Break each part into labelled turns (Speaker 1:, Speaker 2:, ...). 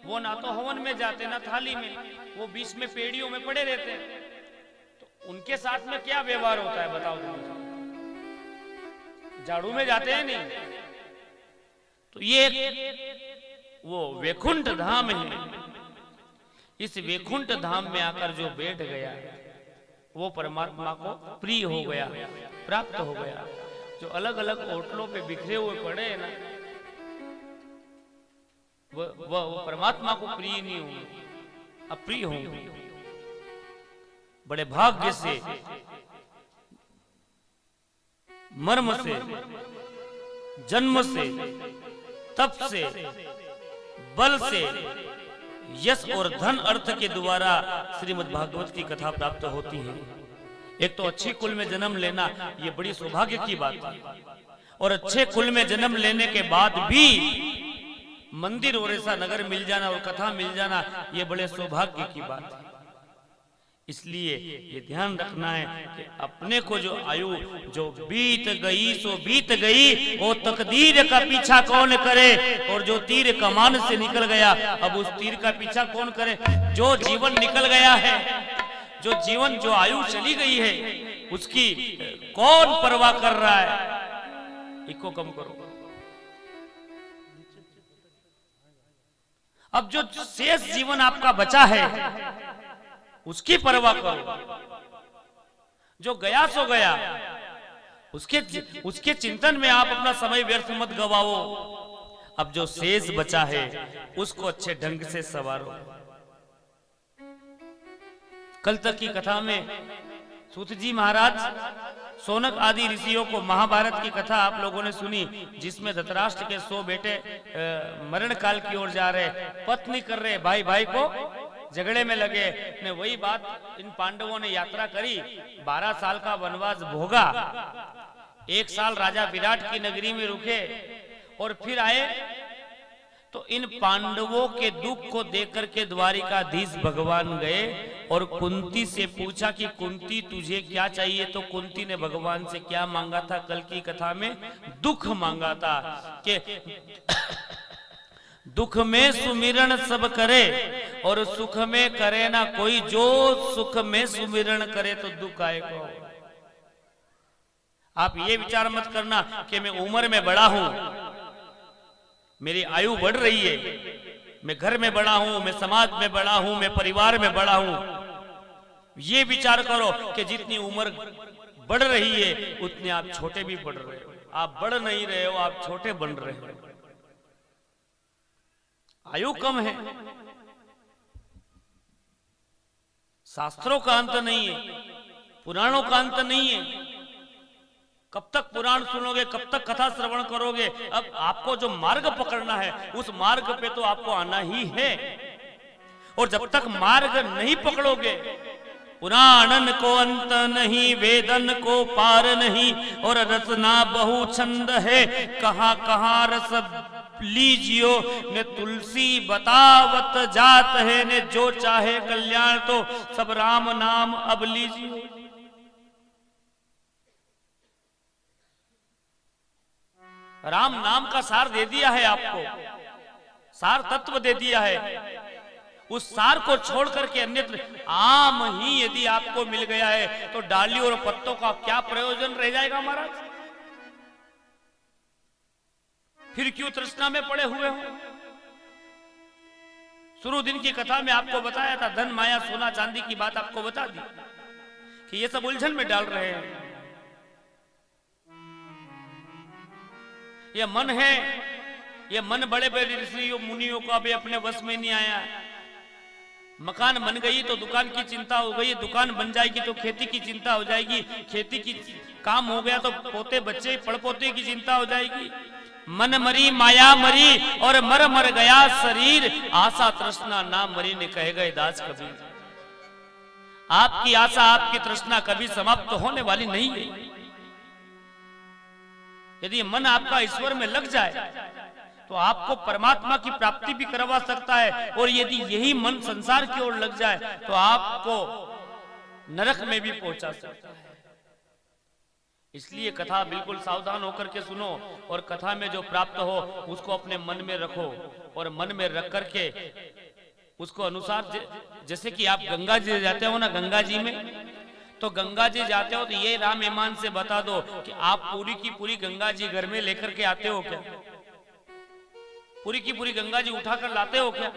Speaker 1: वो ना तो हवन में जाते ना थाली में, वो बीच में पेड़ियों में पड़े रहते हैं। तो उनके साथ में क्या व्यवहार होता है बताओ तुम? झाड़ू में जाते हैं नहीं। तो ये वो वैकुंठ धाम है। इस वैकुंठ धाम में आकर जो बैठ गया वो परमात्मा को प्रिय हो गया, प्राप्त हो गया। जो अलग अलग होटलों पे बिखरे हुए पड़े हैं ना, वो परमात्मा को प्रिय नहीं होंगे, अप्रिय होंगे। बड़े भाग्य से, मर्म से, जन्म से, तप से, बल से, यश और धन अर्थ के द्वारा श्रीमद् भागवत की कथा प्राप्त होती है। एक तो अच्छे कुल में जन्म लेना ये बड़ी सौभाग्य की बात है, और अच्छे कुल में जन्म लेने के बाद भी मंदिर और ऐसा नगर मिल जाना और कथा मिल जाना ये बड़े सौभाग्य की बात है। इसलिए ये ध्यान रखना है कि अपने को जो आयु जो बीत गई सो बीत गई, वो तकदीर का पीछा कौन करे। और जो तीर कमान से निकल गया, अब उस तीर का पीछा कौन करे। जो जीवन निकल गया है, जो जीवन जो आयु चली गई है, उसकी कौन परवाह कर रहा है। इसको कम करो। अब जो शेष जीवन आपका बचा है उसकी परवाह करो। जो गया सो गया, उसके चिंतन में आप अपना समय व्यर्थ मत गवाओ। अब जो शेष बचा है उसको अच्छे ढंग से संवारो। कल तक की कथा में सूत जी महाराज सोनक आदि ऋषियों को महाभारत की कथा आप लोगों ने सुनी, जिसमें धृतराष्ट्र के 100 बेटे मरण काल की ओर जा रहे, पत्नी कर रहे, भाई भाई को झगड़े में लगे ने। वही बात इन पांडवों ने यात्रा करी, 12 साल का वनवास भोगा, 1 साल राजा विराट की नगरी में रुके और फिर आए। तो इन पांडवों के दुख को देख करके द्वारिकाधीश भगवान गए और कुंती से पूछा कि कुंती तुझे क्या चाहिए। तो कुंती ने भगवान से क्या मांगा था? कल की कथा में दुख मांगा था कि दुख में सुमिरन सब करे और सुख में करे ना कोई। जो सुख में सुमिरन करे तो दुख आए को। आप ये विचार मत करना कि मैं उम्र में बड़ा हूं, मेरी आयु बढ़ रही है, मैं घर में बड़ा हूं, मैं समाज में बड़ा हूं, मैं परिवार में बड़ा हूं। ये विचार करो कि जितनी उम्र बढ़ रही है उतने आप छोटे भी बढ़ रहे हो। आप बढ़ नहीं रहे हो, आप छोटे बन रहे हो। आयु कम है, शास्त्रों का अंत नहीं है, पुराणों का अंत नहीं है। कब तक पुराण सुनोगे, कब तक कथा श्रवण करोगे? अब आपको जो मार्ग पकड़ना है उस मार्ग पे तो आपको आना ही है। और जब तक मार्ग नहीं पकड़ोगे, पुराणन को अंत नहीं, वेदन को पार नहीं, और रचना बहु छंद है, कहां कहां रस लीजियो ने तुलसी बतावत जात है ने। जो चाहे कल्याण तो सब राम नाम अब लीजियो। राम नाम का सार दे दिया है आपको, सार तत्व दे दिया है। उस सार को छोड़ करके अन्यत्र आम ही यदि आपको मिल गया है तो डालियों और पत्तों का क्या प्रयोजन रह जाएगा महाराज? फिर क्यों तृष्णा में पड़े हुए हो? शुरू दिन की कथा में आपको बताया था, धन माया सोना चांदी की बात आपको बता दी कि ये सब उलझन में डाल रहे हैं। ये मन है, ये मन बड़े बड़े ऋषियों मुनियों का भी अपने वश में नहीं आया। मकान बन गई तो दुकान की चिंता हो गई, दुकान बन जाएगी तो खेती की चिंता हो जाएगी, खेती की काम हो गया तो पोते बच्चे पड़पोते की चिंता हो जाएगी। मन मरी माया मरी और मर मर गया शरीर, आशा तृष्णा ना मरी ने कहे गए दास कबीर। आपकी आशा आपकी तृष्णा कभी समाप्त होने वाली नहीं है। यदि मन आपका ईश्वर में लग जाए तो आपको परमात्मा की प्राप्ति भी करवा सकता है, और यदि यही मन संसार की ओर लग जाए तो आपको नरक में भी पहुंचा सकता है। इसलिए कथा बिल्कुल सावधान होकर के सुनो, और कथा में जो प्राप्त हो उसको अपने मन में रखो, और मन में रख करके उसको अनुसार जैसे कि आप गंगा जी जाते हो ना, गंगा जी में तो गंगा जी जाते हो तो ये राम ईमान से बता दो कि आप पूरी की पूरी गंगा जी घर में लेकर के आते हो क्या? पूरी की पूरी गंगा जी उठाकर लाते हो क्या?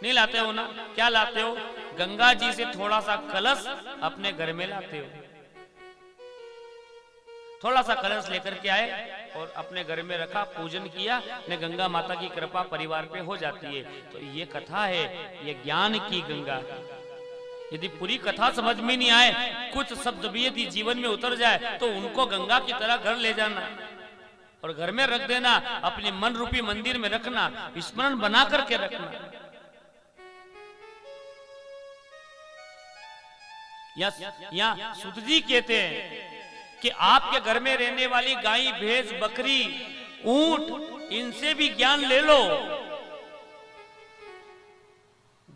Speaker 1: नहीं लाते हो ना। क्या लाते हो? गंगा जी से थोड़ा सा कलश अपने घर में लाते हो। थोड़ा सा कलश लेकर के आए और अपने घर में रखा, पूजन किया, ने गंगा माता की कृपा परिवार पे हो जाती है। तो ये कथा है, ये ज्ञान की गंगा। यदि पूरी कथा समझ में नहीं आए, कुछ शब्द भी यदि जीवन में उतर जाए तो उनको गंगा की तरह घर ले जाना और घर में रख देना, अपने मन रूपी मंदिर में रखना, स्मरण बना करके रखना। या सूत जी कहते हैं कि आपके घर में रहने वाली गाय, भैंस, बकरी, ऊंट, इनसे भी ज्ञान ले लो।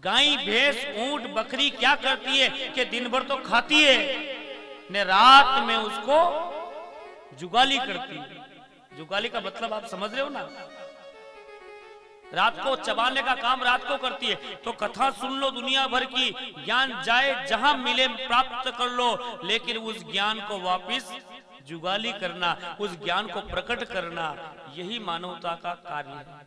Speaker 1: गाय, भैंस, ऊंट, बकरी क्या करती है कि दिन भर तो खाती है ने रात में उसको जुगाली करती है। जुगाली का मतलब आप समझ रहे हो ना, रात को चबाने का काम रात को करती है। तो कथा सुन लो दुनिया भर की, ज्ञान जाए जहां मिले प्राप्त कर लो, लेकिन उस ज्ञान को वापस जुगाली करना, उस ज्ञान को प्रकट करना, यही मानवता का कार्य है।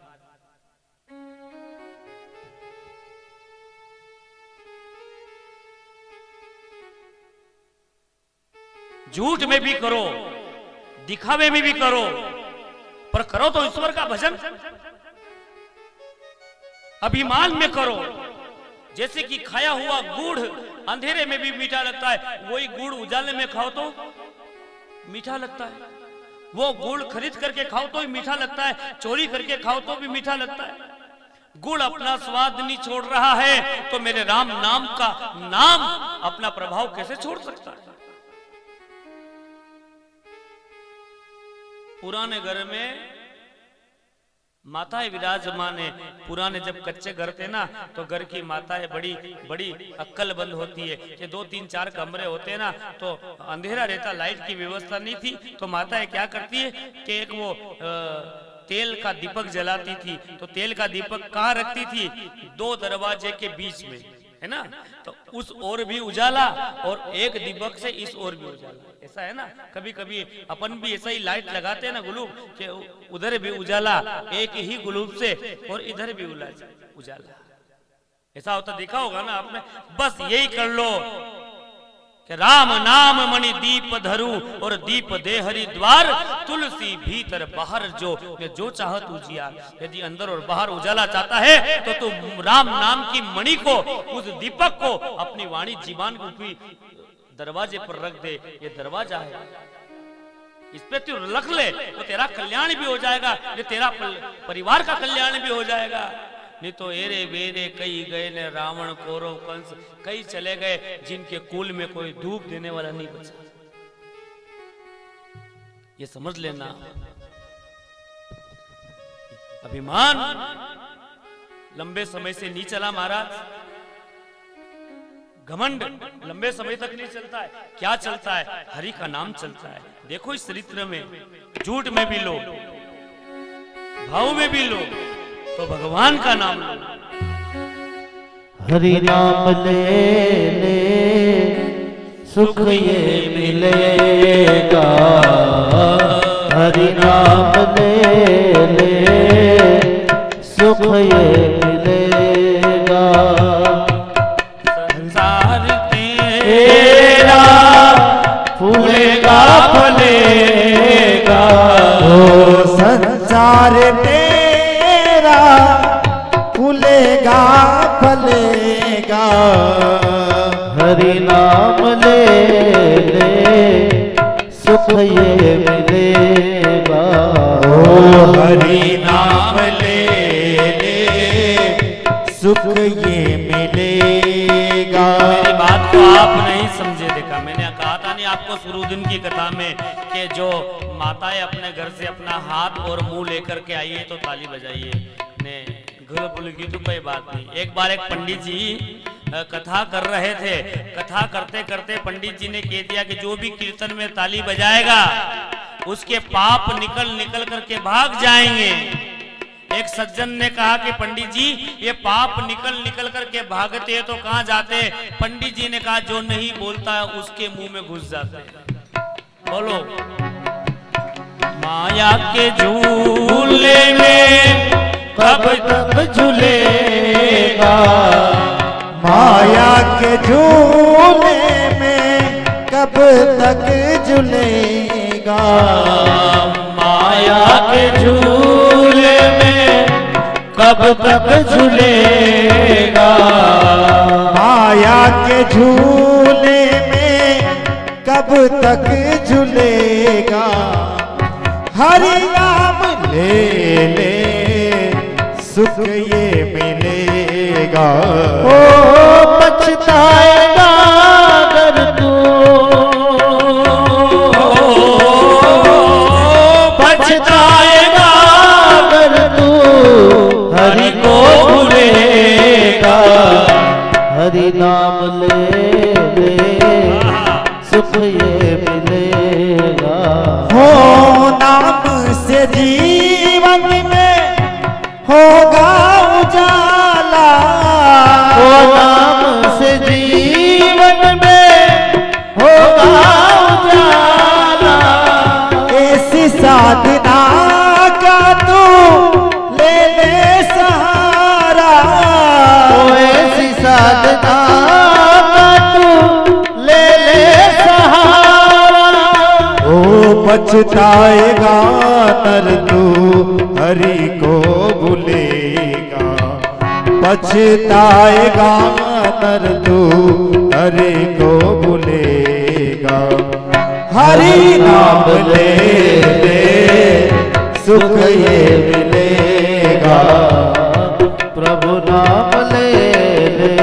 Speaker 1: झूठ में भी करो, दिखावे में भी करो, पर करो तो ईश्वर का भजन। अभिमान में करो। जैसे कि खाया हुआ गुड़ अंधेरे में भी मीठा लगता है, वही गुड़ उजाले में खाओ तो मीठा लगता है। वो गुड़ खरीद करके खाओ तो भी मीठा लगता है, चोरी करके खाओ तो भी मीठा लगता है। गुड़ अपना स्वाद नहीं छोड़ रहा है तो मेरे राम नाम का नाम अपना प्रभाव कैसे छोड़ सकता है? पुराने घर में माताएं विराजमान है। पुराने जब कच्चे घर थे ना, तो घर की माताएं बड़ी बड़ी अक्लमंद होती है कि 2-3-4 कमरे होते ना तो अंधेरा रहता, लाइट की व्यवस्था नहीं थी, तो माताएं क्या करती है कि एक वो तेल का दीपक जलाती थी। तो तेल का दीपक कहाँ रखती थी? 2 दरवाजे के बीच में, है ना। तो उस ओर भी उजाला और एक दीपक से इस ओर भी उजाला। ऐसा है ना, कभी कभी अपन भी ऐसा ही लाइट लगाते हैं ना गुलूब, कि उधर भी उजाला एक ही गुलूब से और इधर भी उजाला। ऐसा होता देखा होगा ना आपने। बस यही कर लो कि राम नाम मणि दीप धरू और दीप दे हरि द्वार, तुलसी भीतर बाहर जो चाहत उजियार। यदि अंदर और बाहर उजाला चाहता है तो तू राम नाम की मणि को, उस दीपक को अपनी वाणी जीवान रूपी दरवाजे पर रख दे। ये दरवाजा है, इस पे तू रख ले तो तेरा कल्याण भी हो जाएगा, ये तेरा परिवार का कल्याण भी हो जाएगा। नहीं तो एरे बेरे कई गए ने, रावण, कौरव, कंस कई चले गए, जिनके कुल में कोई धूप देने वाला नहीं बचा। ये समझ लेना। अभिमान लंबे समय से नहीं चला महाराज, घमंड लंबे समय तक नहीं चलता है। क्या चलता है? हरि का नाम चलता है। देखो इस चरित्र में झूठ में भी लो, भाव में भी लो, तो भगवान का नाम लो।
Speaker 2: हरि नाम ले ले सुख ये मिलेगा, हरि नाम ले ले सुख ये मिलेगा।
Speaker 1: संसार तेरा
Speaker 2: फूलेगा फलेगा, ओ संसार तेरा फूलेगा फलेगा। हरि नाम ले ले सुख ये मिलेगा, ओ हरि नाम ले ले सुख ये मिलेगा।
Speaker 1: मेरी बात को आप नहीं समझे। देखा, मैंने कहा था नहीं आपको शुरू दिन की कथा में कि जो माताएं अपने घर से अपना हाथ और मुंह लेकर के आई है तो ताली बजाइए। ने घर भूल की तो कोई बात नहीं। एक बार एक पंडित जी कथा कर रहे थे, कथा करते करते पंडित जी ने कह दिया कि जो भी कीर्तन में ताली बजाएगा उसके पाप निकल निकल करके भाग जाएंगे। एक सज्जन ने कहा कि पंडित जी ये पाप निकल निकल करके भागते हैं तो कहाँ जाते हैं? पंडित जी ने कहा जो नहीं बोलता है उसके मुंह में घुस जाते हैं। बोलो। माया के झूले में कब तक झूलेगा,
Speaker 2: माया के झूले में कब तक झूलेगा,
Speaker 1: माया के झूले में कब तक झूलेगा,
Speaker 2: माया के झूले में कब तक झूलेगा। हरि नाम ले ले सुख ये मिलेगा।
Speaker 3: ओ पछताएगा अगर तू,
Speaker 1: पछताएगा
Speaker 3: अगर तू हरि को भूलेगा। हरि नाम ले ले सुख ये मिलेगा।
Speaker 2: हो नाम से जीवन में होगा उजाला,
Speaker 3: ओ नाम से जीवन में होगा उजाला।
Speaker 2: ऐसी साधना का तू ले ले सहारा,
Speaker 3: ओ ऐसी साधना का तू ले ले सहारा।
Speaker 2: ओ पछताएगा नर तू हरि को भूलेगा, पछताएगा नर तू हरि को भूलेगा। हरि नाम ले ले सुख ये मिलेगा।
Speaker 3: प्रभु नाम ले ले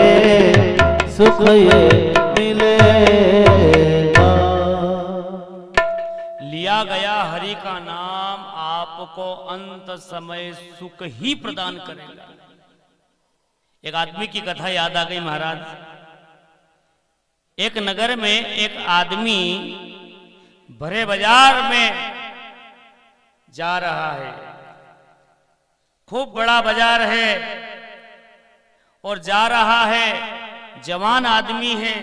Speaker 3: सुख ये मिलेगा।
Speaker 1: लिया गया हरि का नाम आपको अंत समय सुख ही प्रदान करेगा। एक आदमी की कथा याद आ गई महाराज। एक नगर में एक आदमी भरे बाजार में जा रहा है। खूब बड़ा बाजार है और जा रहा है। जवान आदमी है,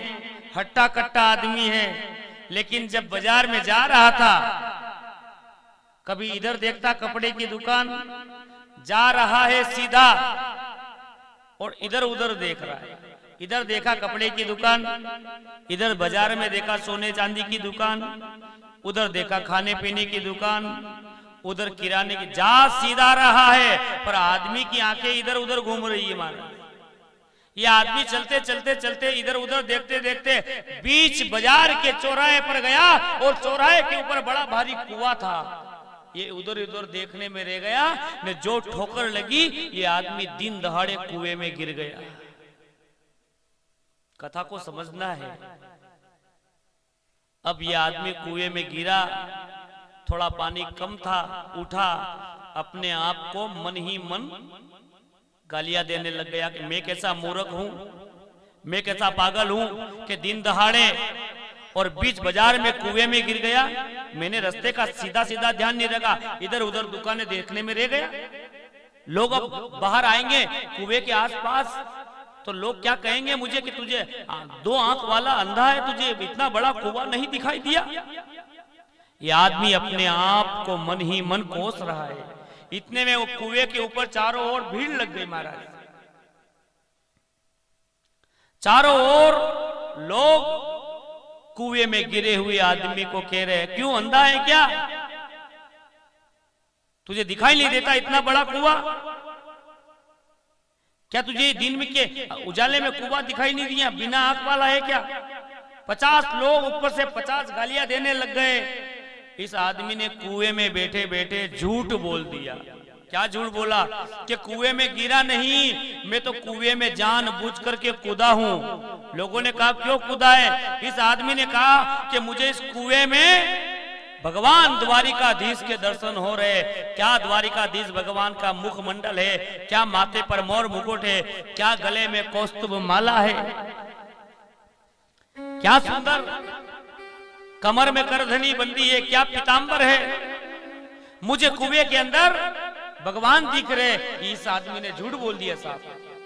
Speaker 1: हट्टा कट्टा आदमी है। लेकिन जब बाजार में जा रहा था, कभी इधर देखता कपड़े की दुकान, जा रहा है सीधा और इधर उधर देख रहा है। इधर देखा कपड़े की दुकान, इधर बाजार में देखा सोने चांदी की दुकान, उधर देखा खाने पीने की दुकान, उधर किराने की। जा सीधा रहा है पर आदमी की आंखें इधर उधर घूम रही है महाराज। ये आदमी चलते चलते चलते इधर उधर देखते देखते बीच बाजार के चौराहे पर गया और चौराहे के ऊपर बड़ा भारी कुआं था। ये उधर उधर देखने में रह गया ने जो ठोकर लगी, ये आदमी दिन दहाड़े कुएं में गिर गया। कथा को समझना है। अब ये आदमी कुएं में गिरा, थोड़ा पानी कम था, उठा, अपने आप को मन ही मन गालियां देने लग गया कि मैं कैसा मूर्ख हूं, मैं कैसा पागल हूं कि दिन दहाड़े और बीच बाजार में कुएं में गिर गया। मैंने रास्ते का सीधा सीधा ध्यान नहीं रखा, इधर उधर दुकानें देखने में रह गया। लोग अब बाहर आएंगे कुएं के आसपास तो लोग क्या कहेंगे मुझे कि तुझे दो आंख वाला अंधा है, तुझे इतना बड़ा कुआं नहीं दिखाई दिया। ये आदमी अपने आप को मन ही मन कोस रहा है। इतने में वो कुएं के ऊपर चारों ओर भीड़ लग गई महाराज। चारों ओर लोग कुएं में गिरे हुए आदमी को कह रहे हैं, क्यों अंधा है क्या? तुझे दिखाई नहीं देता इतना बड़ा कुआं? क्या तुझे दिन में के उजाले में कुआं दिखाई नहीं दिया? बिना आंख वाला है क्या? 50 लोग ऊपर से 50 गालियां देने लग गए। इस आदमी ने कुएं में बैठे बैठे झूठ बोल दिया। क्या झूठ बोला? कि कुएं में गिरा नहीं, मैं तो कुएं में जानबूझ करके कूदा हूं। लोगों ने कहा क्यों कूदा है? इस आदमी ने कहा कि मुझे इस कुएं में भगवान द्वारिकाधीश के दर्शन हो रहे। क्या द्वारिकाधीश भगवान का मुखमंडल है, क्या माथे पर मोर मुकुट है, क्या गले में कौस्तुभ माला है, क्या सुंदर कमर में करधनी बंदी है, क्या पीतांबर है। मुझे कुएं के अंदर भगवान दिख रहे, इस आदमी ने झूठ बोल दिया साहब।